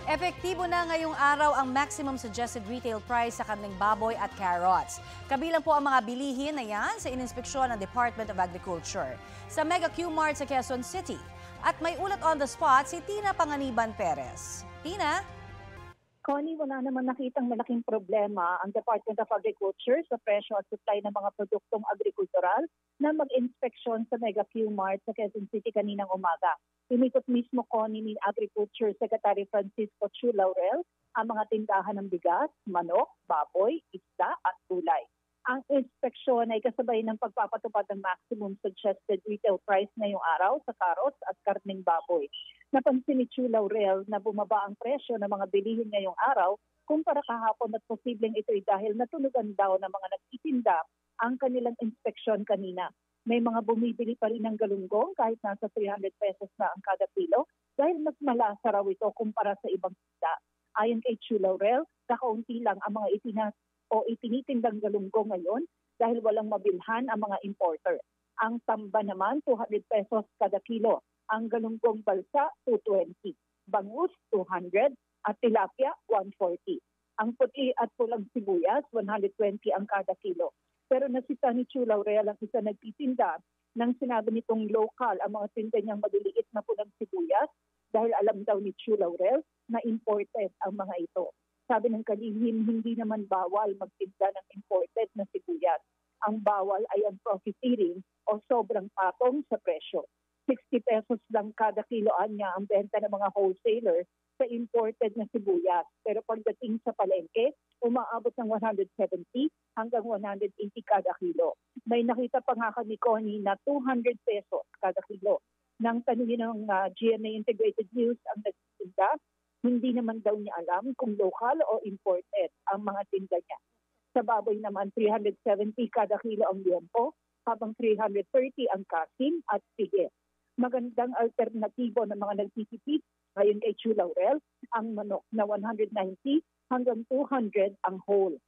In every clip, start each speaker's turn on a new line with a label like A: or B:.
A: Epektibo na ngayong araw ang maximum suggested retail price sa karneng baboy at carrots. Kabilang po ang mga bilihin na yan sa ininspeksyon ng Department of Agriculture. Sa Mega Q-Mart sa Quezon City. At may ulat on the spot si Tina Panganiban Perez. Tina?
B: Connie, wala naman nakitang malaking problema ang Department of Agriculture sa presyo at supply ng mga produktong agrikultural na mag-inspeksyon sa Mega Q-Mart sa Quezon City kaninang umaga. Inikot mismo, Connie, ni Agriculture Secretary Francisco Chu Laurel ang mga tindahan ng bigas, manok, baboy, isda at gulay. Ang inspeksyon ay kasabay ng pagpapatupad ng maximum suggested retail price ngayong araw sa carrots at karneng baboy. Napansin ni Chu Laurel na bumaba ang presyo ng mga bilihin ngayong araw kumpara kahapon at posibleng ito'y dahil natunugan daw ng mga nagtitinda ang kanilang inspeksyon kanina. May mga bumibili pa rin ng galunggong kahit nasa 300 pesos na ang kada kilo dahil mas malasa raw ito kumpara sa ibang isda. Ayon kay Chu Laurel, kakaunti lang ang mga itinitindang galunggong ngayon dahil walang mabilhan ang mga importer. Ang tamba naman, 200 pesos kada kilo. Ang galunggong balsa, 220. Bangus, 200. At tilapia, 140. Ang puti at pulang sibuyas, 120 ang kada kilo. Pero nasita ni Chu Laurel ang isa nagtitinda nang sinabi nitong local ang mga tinda niyang maliliit na pulang sibuyas dahil alam daw ni Chu Laurel na imported ang mga ito. Sabi ng kalihim, hindi naman bawal magtinda ng imported na sibuyas. Ang bawal ay ang profiteering o sobrang patong sa presyo. 60 pesos lang kada kiloan niya ang benta ng mga wholesaler sa imported na sibuyas. Pero pagdating sa palengke, umaabot ng 170 hanggang 180 kada kilo. May nakita pa nga kami, Connie, na 200 pesos kada kilo. Nang tanungin ng GMA Integrated News ang nagtitinda, hindi naman daw niya alam kung local o imported ang mga tinda niya. Sa baboy naman, 370 kada kilo ang liempo, habang 330 ang kasim at sige. Magandang alternatibo ng mga nagtitipid, ngayon kay Chu Laurel, ang manok na 190 hanggang 200 ang whole.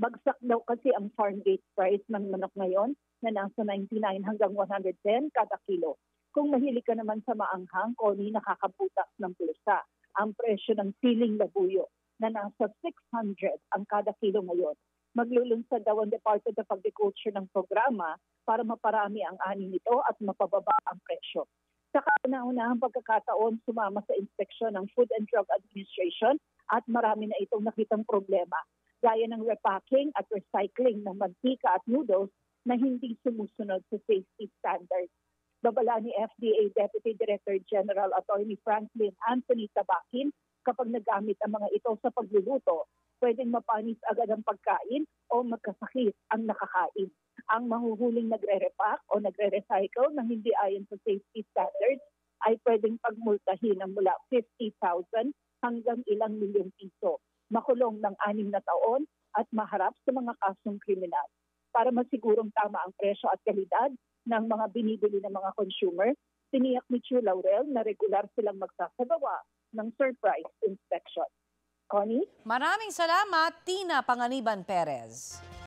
B: Bagsak daw kasi ang farm gate price ng manok ngayon na nasa 99 hanggang 110 kada kilo. Kung mahilig ka naman sa maanghang, Connie, nakakabutas ng bulsa. Ang presyo ng siling labuyo na nasa 600 ang kada kilo ngayon. Maglulunsad daw ang Department of Agriculture ng programa para maparami ang ani nito at mapababa ang presyo. Sa kauna-unahang pagkakataon, sumama sa inspeksyon ng Food and Drug Administration at marami na itong nakitang problema, gaya ng repacking at recycling ng mantika at noodles na hindi sumusunod sa safety standards. Babala ni FDA Deputy Director General Attorney Franklin Anthony Tabakin, kapag nagamit ang mga ito sa pagluluto, pwedeng mapanis agad ang pagkain o magkasakit ang nakakain. Ang mahuhuling nagre-repack o nagre-recycle na hindi ayon sa safety standards ay pwedeng pagmultahin ng mula 50,000 hanggang ilang milyong piso, makulong ng 6 na taon at maharap sa mga kasong kriminal. Para masigurong tama ang presyo at kalidad ng mga binibili ng mga consumer, tiniyak ni Chu Laurel na regular silang magsasagawa ng surprise inspection. Connie?
A: Maraming salamat, Tina Panganiban Perez.